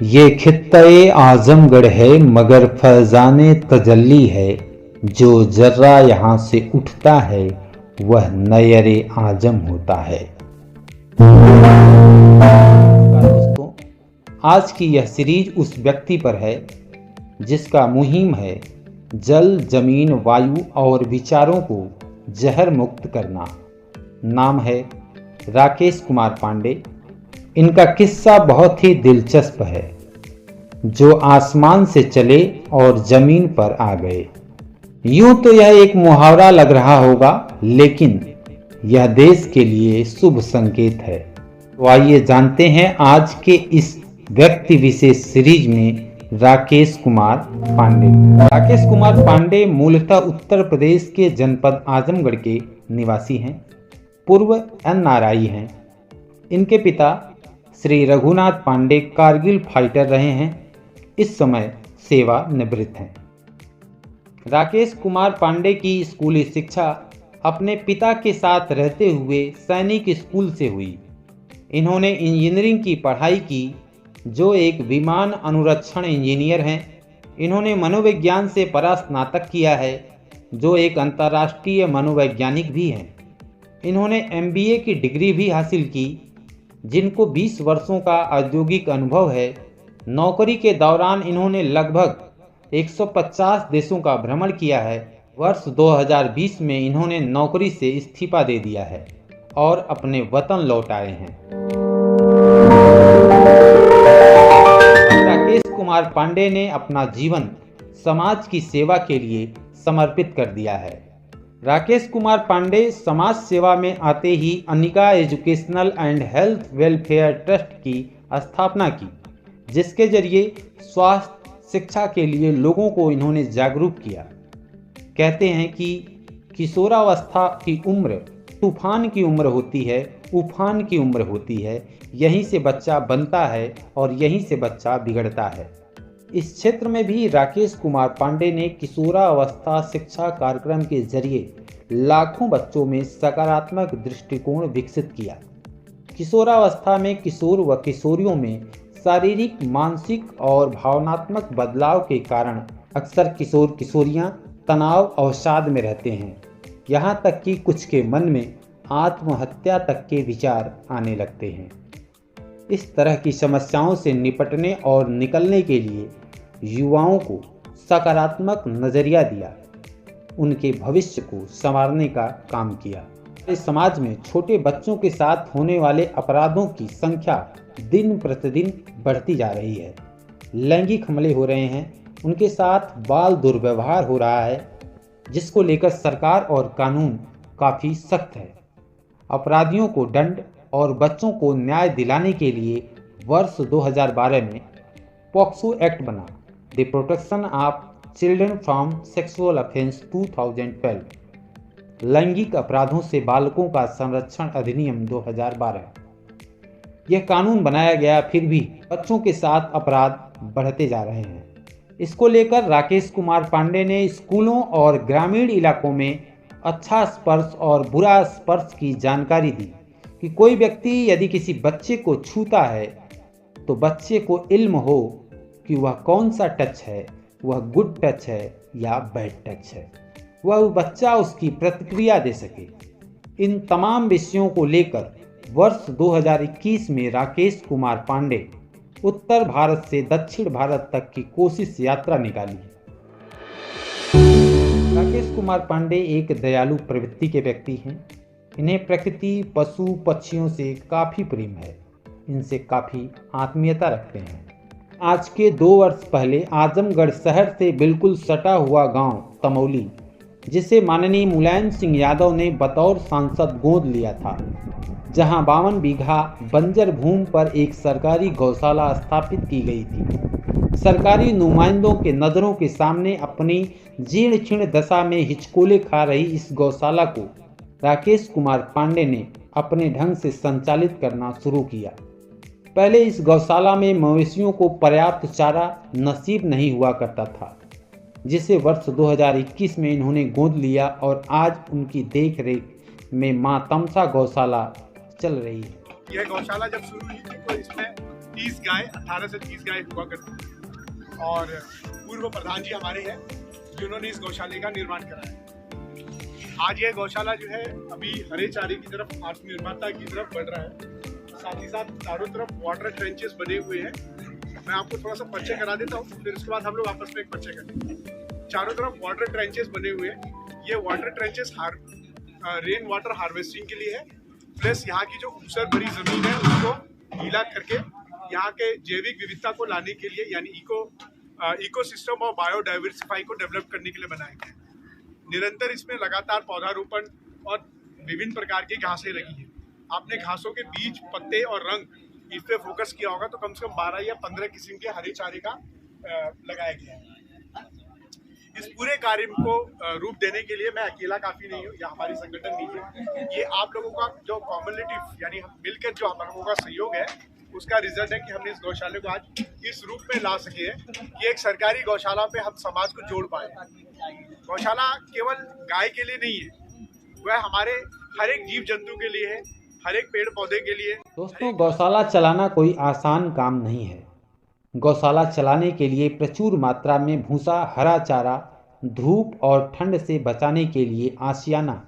ये खित्ते आजमगढ़ है मगर फैजाने तजल्ली है, जो जर्रा यहाँ से उठता है वह नयरे आजम होता है। दोस्तों, आज की यह सीरीज उस व्यक्ति पर है जिसका मुहिम है जल, जमीन, वायु और विचारों को जहर मुक्त करना। नाम है राकेश कुमार पांडे। इनका किस्सा बहुत ही दिलचस्प है, जो आसमान से चले और जमीन पर आ गए। यूं तो यह एक मुहावरा लग रहा होगा, लेकिन यह देश के लिए शुभ संकेत है। तो आइए जानते हैं आज के इस व्यक्ति विशेष सीरीज में राकेश कुमार पांडे। राकेश कुमार पांडे मूलतः उत्तर प्रदेश के जनपद आजमगढ़ के निवासी हैं। पूर्व एनआरआई हैं। इनके पिता श्री रघुनाथ पांडे कारगिल फाइटर रहे हैं। इस समय सेवानिवृत्त हैं। राकेश कुमार पांडे की स्कूली शिक्षा अपने पिता के साथ रहते हुए सैनिक स्कूल से हुई। इन्होंने इंजीनियरिंग की पढ़ाई की, जो एक विमान अनुरक्षण इंजीनियर हैं। इन्होंने मनोविज्ञान से परास्नातक किया है, जो एक अंतर्राष्ट्रीय मनोवैज्ञानिक भी हैं। इन्होंने MBA की डिग्री भी हासिल की, जिनको 20 वर्षों का औद्योगिक अनुभव है। नौकरी के दौरान इन्होंने लगभग 150 देशों का भ्रमण किया है। वर्ष 2020 में इन्होंने नौकरी से इस्तीफा दे दिया है और अपने वतन लौट आए हैं। राकेश कुमार पांडे ने अपना जीवन समाज की सेवा के लिए समर्पित कर दिया है। राकेश कुमार पांडे समाज सेवा में आते ही Anika educational and health welfare trust की स्थापना की, जिसके जरिए स्वास्थ्य शिक्षा के लिए लोगों को इन्होंने जागरूक किया। कहते हैं कि किशोरावस्था की उम्र तूफान की उम्र होती है, उफान की उम्र होती है। यहीं से बच्चा बनता है और यहीं से बच्चा बिगड़ता है। इस क्षेत्र में भी राकेश कुमार पांडे ने किशोरावस्था शिक्षा कार्यक्रम के जरिए लाखों बच्चों में सकारात्मक दृष्टिकोण विकसित किया। किशोरावस्था में किशोर व किशोरियों में शारीरिक, मानसिक और भावनात्मक बदलाव के कारण अक्सर किशोर किशोरियां तनाव अवसाद में रहते हैं। यहाँ तक कि कुछ के मन में आत्महत्या तक के विचार आने लगते हैं। इस तरह की समस्याओं से निपटने और निकलने के लिए युवाओं को सकारात्मक नजरिया दिया, उनके भविष्य को संवारने का काम किया। इस समाज में छोटे बच्चों के साथ होने वाले अपराधों की संख्या दिन प्रतिदिन बढ़ती जा रही है। लैंगिक हमले हो रहे हैं, उनके साथ बाल दुर्व्यवहार हो रहा है, जिसको लेकर सरकार और कानून काफ़ी सख्त है। अपराधियों को दंड और बच्चों को न्याय दिलाने के लिए वर्ष 2012 में पॉक्सो एक्ट बना, the protection of children from sexual offence 2012, लैंगिक अपराधों से बालकों का संरक्षण अधिनियम 2012। यह कानून बनाया गया, फिर भी बच्चों के साथ अपराध बढ़ते जा रहे हैं। इसको लेकर राकेश कुमार पांडे ने स्कूलों और ग्रामीण इलाकों में अच्छा स्पर्श और बुरा स्पर्श की जानकारी दी कि कोई व्यक्ति यदि किसी बच्चे को छूता है तो बच्चे को इल्म हो कि वह कौन सा टच है, वह गुड टच है या बैड टच है, वह बच्चा उसकी प्रतिक्रिया दे सके। इन तमाम विषयों को लेकर वर्ष 2021 में राकेश कुमार पांडे उत्तर भारत से दक्षिण भारत तक की कोशिश यात्रा निकाली। राकेश कुमार पांडे एक दयालु प्रवृत्ति के व्यक्ति हैं। इन्हें प्रकृति, पशु पक्षियों से काफ़ी प्रेम है। इनसे काफ़ी आत्मीयता रखते हैं। आज के 2 वर्ष पहले आजमगढ़ शहर से बिल्कुल सटा हुआ गांव तमौली, जिसे माननीय मुलायम सिंह यादव ने बतौर सांसद गोद लिया था, जहां 52 बीघा बंजर भूमि पर एक सरकारी गौशाला स्थापित की गई थी। सरकारी नुमाइंदों के नज़रों के सामने अपनी जीर्ण क्षीर्ण दशा में हिचकोले खा रही इस गौशाला को राकेश कुमार पांडे ने अपने ढंग से संचालित करना शुरू किया। पहले इस गौशाला में मवेशियों को पर्याप्त चारा नसीब नहीं हुआ करता था, जिसे वर्ष 2021 में इन्होंने गोद लिया और आज उनकी देख रेख में मां तमसा गौशाला चल रही है। यह गौशाला जब शुरू हुई थी तो इसमें 30 गाय 18 से 30 गाय हुआ करती थी और पूर्व प्रधान जी हमारे हैं जिन्होंने इस गौशाले का निर्माण कराया। आज यह गौशाला जो है अभी हरे चारे की तरफ आत्मनिर्भरता की तरफ बढ़ रहा है। साथ ही साथ चारों तरफ वाटर ट्रेंचेस बने हुए हैं। मैं आपको थोड़ा सा परिचय करा देता हूँ, फिर उसके बाद हम लोग आपस में एक परिचय करेंगे। चारों तरफ वाटर ट्रेंचेस बने हुए हैं। ये water trenches rain water harvesting के लिए है, प्लस यहाँ की जो ऊसर भरी जमीन है उसको गीला करके यहाँ के जैविक विविधता को लाने के लिए, यानी इकोसिस्टम और बायोडाइवर्सिफाई को डेवलप करने के लिए बनाए गए। निरंतर इसमें लगातार पौधारोपण और विभिन्न प्रकार की घासें लगी है। आपने घासों के बीज, पत्ते और रंग इस पे फोकस किया होगा, तो कम से कम 12 या 15 किस्म के हरे चारे का लगाया गया है। इस पूरे कार्य को रूप देने के लिए मैं अकेला काफी नहीं हूँ या हमारी संगठन नहीं है। ये आप लोगों का जो कॉम्युनिटिव यानी हम मिलकर जो आप लोगों का सहयोग है उसका रिजल्ट है कि हमने इस गौशाले को आज इस रूप में ला सके हैं कि एक सरकारी गौशाला पे हम समाज को जोड़ पाए। गौशाला केवल गाय के लिए नहीं है, वह हमारे हर एक जीव जंतु के लिए है, हर एक पेड़ पौधे के लिए। दोस्तों, गौशाला चलाना कोई आसान काम नहीं है। गौशाला चलाने के लिए प्रचुर मात्रा में भूसा, हरा चारा, धूप और ठंड से बचाने के लिए आशियाना,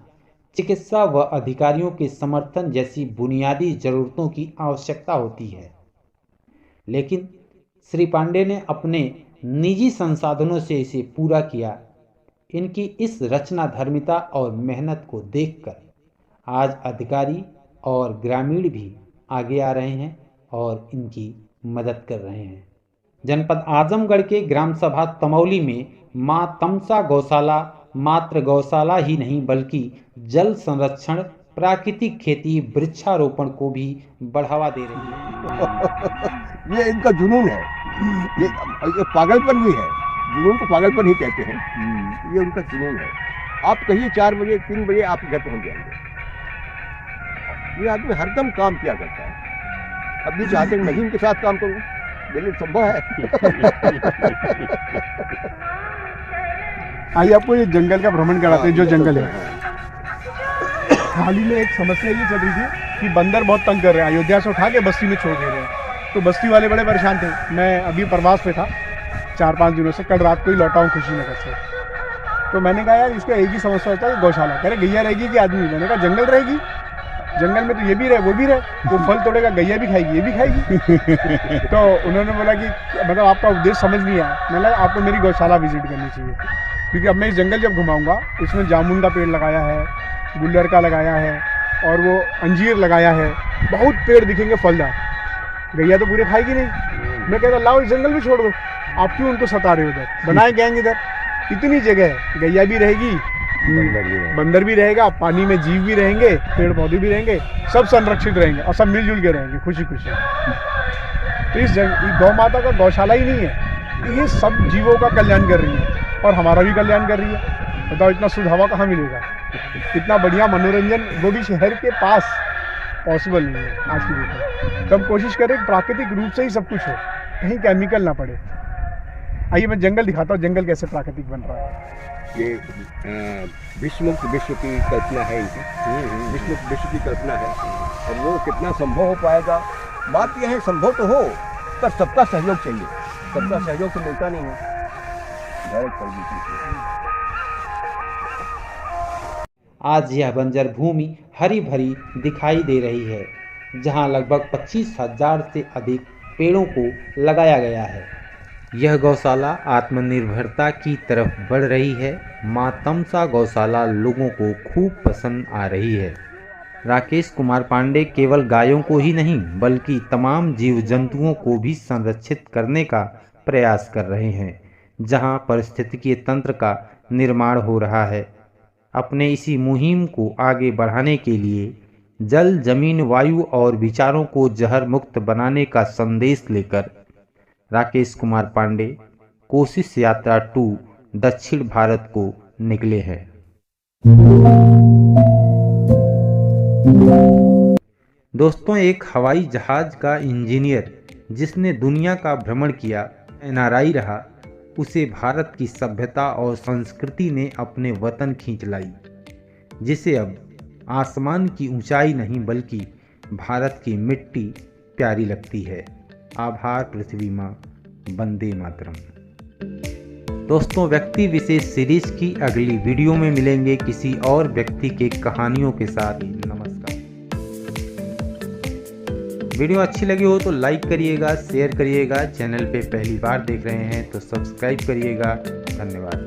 चिकित्सा व अधिकारियों के समर्थन जैसी बुनियादी जरूरतों की आवश्यकता होती है। लेकिन श्री पांडे ने अपने निजी संसाधनों से इसे पूरा किया। इनकी इस रचनाधर्मिता और मेहनत को देखकर आज अधिकारी और ग्रामीण भी आगे आ रहे हैं और इनकी मदद कर रहे हैं। जनपद आजमगढ़ के ग्राम सभा तमौली में मां तमसा गौशाला मात्र गौशाला ही नहीं बल्कि जल संरक्षण, प्राकृतिक खेती, वृक्षारोपण को भी बढ़ावा दे रही है। ये इनका जुनून है, ये पागलपन भी है। जुनून को पागलपन ही कहते हैं। ये उनका जुनून है। आप कहिए 4 बजे 3 बजे आप घर पहुंच जाएंगे। ये आदमी हरदम काम किया करता है। अब भी चाहते हैं मैं ही उनके साथ काम करूं, लेकिन संभव है। आइए आपको ये जंगल का भ्रमण कराते हैं। जो जंगल है, हाल ही में एक समस्या ये चल रही थी कि बंदर बहुत तंग कर रहे हैं, अयोध्या से उठा के बस्ती में छोड़ दे रहे हैं। तो बस्ती वाले बड़े परेशान थे। मैं अभी प्रवास पे था 4-5 दिनों से, कल रात को ही लौटा हूँ खुशीनगर से। तो मैंने कहा यार इसका एक ही समस्या होता है, गौशाला। कह रहे गैया रहेगी कि आदमी? मैंने कहा जंगल रहेगी, जंगल में तो ये भी रहे वो भी रहे, वो फल तोड़ेगा गैया भी खाएगी ये भी खाएगी। तो उन्होंने बोला कि मतलब आपका उद्देश्य समझ नहीं आया। मैंने कहा आपको मेरी गौशाला विजिट करनी चाहिए, क्योंकि अब मैं इस जंगल जब घुमाऊंगा इसमें जामुन का पेड़ लगाया है, गुल्लर का लगाया है और वो अंजीर लगाया है। बहुत पेड़ दिखेंगे फलदार। गैया तो पूरे खाएगी नहीं। मैं कह रहा लाओ इस जंगल भी छोड़ दो, आप क्यों उनको सता रहे हो? उधर बनाए गैंग, इधर इतनी जगह है, गैया भी रहेगी, बंदर भी रहेगा, पानी में जीव भी रहेंगे, पेड़ पौधे भी रहेंगे, सब संरक्षित रहेंगे और सब मिलजुल के रहेंगे खुशी खुशी। तो इस गौ माता का गौशाला ही नहीं है, ये सब जीवों का कल्याण कर रही है और हमारा भी कल्याण कर रही है। बताओ इतना शुद्ध हवा कहाँ मिलेगा, इतना बढ़िया मनोरंजन वो भी शहर के पास पॉसिबल नहीं है आज की डेट में। तो हम कोशिश करें प्राकृतिक रूप से ही सब कुछ हो, कहीं केमिकल ना पड़े। आइए मैं जंगल दिखाता हूँ, जंगल कैसे प्राकृतिक बन रहा है। ये विश्वमुक्त विश्व की कल्पना है इनकी, विश्वमुक्त विश्व की कल्पना है और वो कितना संभव हो पाएगा। बात यह है संभव तो हो पर सबका सहयोग चाहिए, सबका सहयोग तो मिलता नहीं है। आज यह बंजर भूमि हरी भरी दिखाई दे रही है, जहां लगभग 25,000 से अधिक पेड़ों को लगाया गया है। यह गौशाला आत्मनिर्भरता की तरफ बढ़ रही है। मां तमसा गौशाला लोगों को खूब पसंद आ रही है। राकेश कुमार पांडे केवल गायों को ही नहीं बल्कि तमाम जीव जंतुओं को भी संरक्षित करने का प्रयास कर रहे हैं, जहां पारिस्थितिकीय तंत्र का निर्माण हो रहा है। अपने इसी मुहिम को आगे बढ़ाने के लिए जल, जमीन, वायु और विचारों को जहर मुक्त बनाने का संदेश लेकर राकेश कुमार पांडे कोशिश यात्रा 2 दक्षिण भारत को निकले हैं। दोस्तों, एक हवाई जहाज का इंजीनियर जिसने दुनिया का भ्रमण किया, एनआरआई रहा, उसे भारत की सभ्यता और संस्कृति ने अपने वतन खींच लाई, जिसे अब आसमान की ऊंचाई नहीं बल्कि भारत की मिट्टी प्यारी लगती है। आभार पृथ्वी माँ, वंदे मातरम। दोस्तों, व्यक्ति विशेष सीरीज की अगली वीडियो में मिलेंगे किसी और व्यक्ति के कहानियों के साथ। नमस्कार। वीडियो अच्छी लगी हो तो लाइक करिएगा, शेयर करिएगा। चैनल पे पहली बार देख रहे हैं तो सब्सक्राइब करिएगा। धन्यवाद।